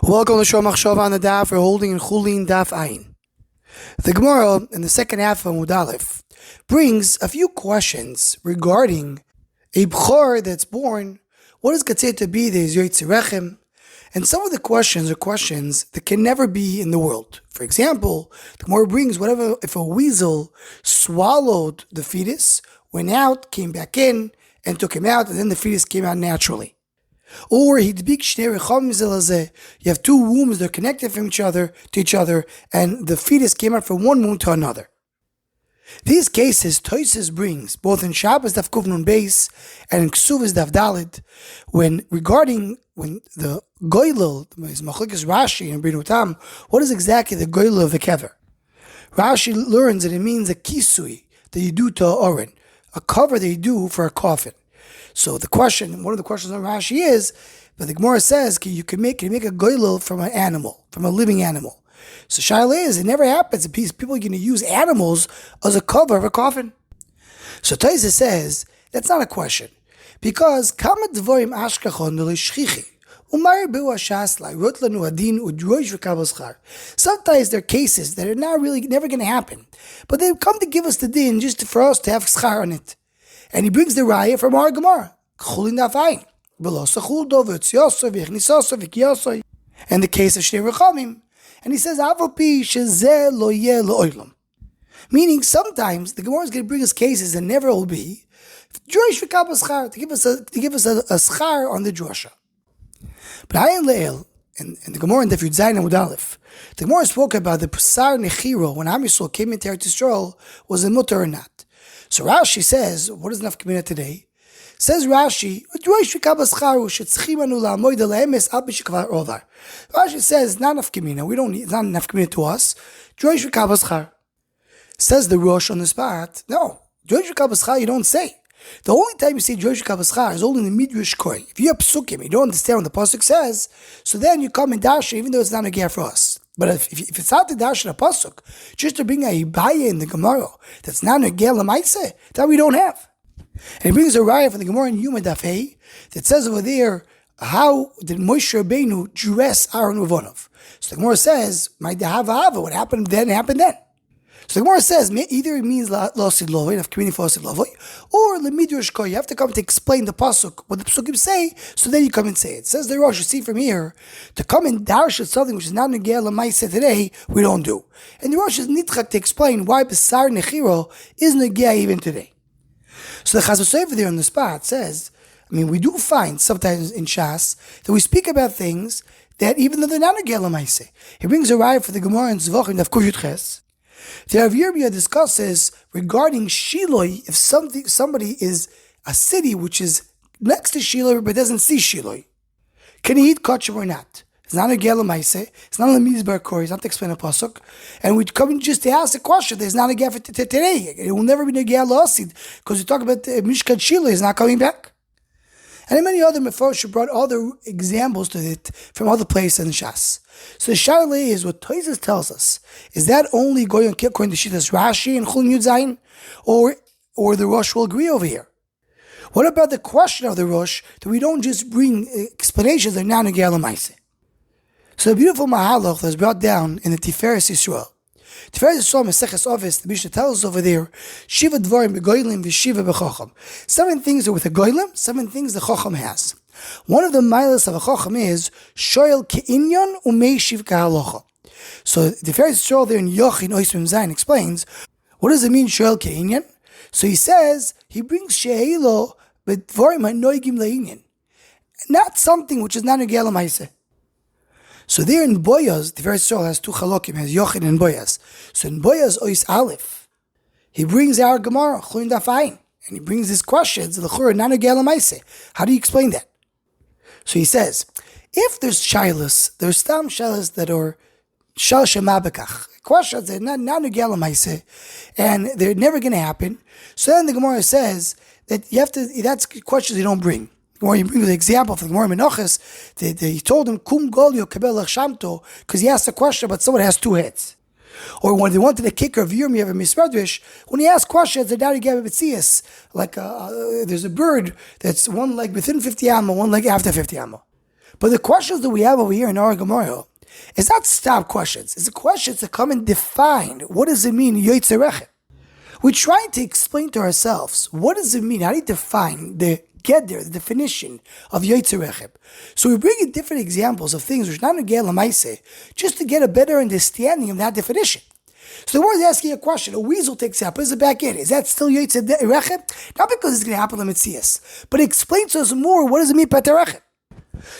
Welcome to Shor Machshava on the Daf. We're holding in Chulin Daf Ayin. The Gemara in the second half of Amud Aleph brings a few questions regarding a bchor that's born. What is considered to be the Yotzei Rechem? And some of the questions are questions that can never be in the world. For example, the Gemara brings whatever if a weasel swallowed the fetus, went out, came back in, and took him out, and then the fetus came out naturally. Or you have two wombs that are connected from each other to each other, and the fetus came out from one womb to another. These cases Tosfos brings both in Shabbos Daf Kuf Nun Beis and in Ksuvas Daf Daled when the goylel is machlokes Rashi and Brinutam. What is exactly the goylel of the kever? Rashi learns that it means a kisui that you do to a oren, a cover that you do for a coffin. So the question, one of the questions on Rashi is, but the Gemara says, can you make a goylel from an animal, from a living animal? So Shaila is, it never happens. People are going to use animals as a cover of a coffin. So Tosfos says, that's not a question. Because, sometimes there are cases that are not really never going to happen. But they come to give us the din just for us to have schar on it. And he brings the raya from our Gemara. Chulin Daf Ayin. And the case of Shnei Rechamim. And he says, meaning sometimes the Gemara is going to bring us cases that never will be Drosh to give us a schar on the drosha. But Ayin Le'el, and the Gemara in the Yud Zayin Amud Aleph, the Gemara spoke about the Pesar Nechiro when Am Yisrael came into Eretz Yisrael, was a mutter or not. So Rashi says, what is nafkamina today? Says Rashi, Rashi says, not nafkamina, we don't need, it's not nafkamina to us. Says the Rosh on the spot, no, you don't say. The only time you say Drosh is only in the Midrash Koi. If you have psukim, you don't understand what the pasuk says, so then you come and dash even though it's not a gear for us. But if it's not the dash in a pasuk, just to bring a ibaya in the Gemara that's not a gear l'maiseh, that we don't have. And he brings a raya from the Gemara in Yuma Daf Hey that says over there, how did Moshe Rabbeinu dress Aaron Uvonov? So the Gemara says, "My dahava, what happened then happened then." So the Gemara says either it means losid lovoi, nafkamini for losid lovoi, or lemidrash koi. You have to come to explain the pasuk, what the pasukim say, so then you come and say it. Says the Rosh, you see from here, to come and darsh at something which is not negeh l'maiseh today, we don't do. And the Rosh is nitchak to explain why besar nechiro is negeh even today. So the Chazal Sofer there on the spot says, we do find sometimes in Shas that we speak about things that even though they're not negeh l'maiseh. He brings a raya for the Gemara in Zvachim Daf Kuf Yud Ches. The Rav Yirmiyah discusses regarding Shiloi, if somebody is a city which is next to Shiloi but doesn't see Shiloi, can he eat kosher or not? It's not a gel maise, it's not a mizbar kori, it's not to explain a pasuk. And we come just to ask the question, there's not a gel for today. It will never be a gel asid, because we talk about Mishkan Shiloi is not coming back. And many other Mefarshim brought other examples to it from other places in Shas. So the Shaila is what Tosfos tells us. Is that only going according to Shittas Rashi and Chulin Yud Zayin? Or the Rosh will agree over here? What about the question of the Rosh that we don't just bring explanations that are not negeh l'maiseh? So the beautiful Mahalach that's brought down in the Tiferes Yisrael. Tiferes Yisrael Meseches Ovis, the Mishnah tells us over there, Shiva Dvarim begoylim v'Shiva b'Chocham. 7 things are with a goylim, 7 things the Chocham has. One of the milas of a Chocham is Shoyel Ke'inyon U'Meishiv Ka'halocha. So the Tiferes Yisrael there in Yochin Oismim Zayin explains, what does it mean Shoyel Ke'inyon? So he says, he brings She'elo b'Dvarim ha'noigim le'inyon. Not something which is not negeh l'maiseh. So there in Boyaz, the Tiferes Yisrael has 2 chalokim, has Yochin and Boyaz. So in Boyaz Ois Aleph, he brings our Gemara, Chulin Daf Ayin, and he brings his questions, l'chura not negeh l'maiseh. How do you explain that? So he says, if there's shilas, there's stam shilas that are shal shemabekach, questions that are not negeh l'maiseh, and they're never going to happen. So then the Gemara says that you have to, that's questions you don't bring. Or you bring the example from the Gemara Menachos, he told him, Kum golio kabel shamto, because he asked a question about someone has 2 heads. Or when they wanted a kicker of Yirmiyah of a Mismedrash, when he asked questions, they now gave a Betzias, like there's a bird that's one leg within 50 amma, one leg after 50 amma. But the questions that we have over here in our Gemara is not stop questions. It's the questions that come and define what does it mean Yotze Rechem. We're trying to explain to ourselves what does it mean. How do you define the definition of Yotze Rechem? So we bring in different examples of things which not negay l'maaseh, just to get a better understanding of that definition. So the word is asking a question. A weasel takes out, puts it back in. Is that still Yotze Rechem? Not because it's going to happen in Metzias, but it explains to us more what does it mean Patei Rechem.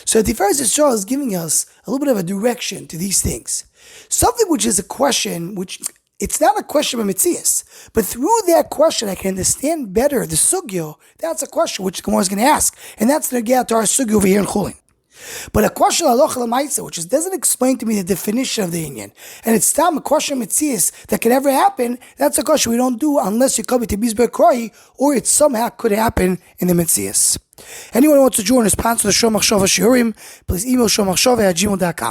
So the first Yisrael is giving us a little bit of a direction to these things. Something which is a question, which it's not a question of Metzias, but through that question I can understand better the sugyo. That's a question which the Gemara is going to ask, and that's the get to our sugyo over here in Chulin. But a question of halacha l'maaseh, which doesn't explain to me the definition of the inyan, and it's not a question of Metzias that can ever happen, that's a question we don't do unless you come to Bizber Kroi, or it somehow could happen in the Metzias. Anyone who wants to join and sponsor the Shomachshava Shiurim, please email shomachshava@gmail.com.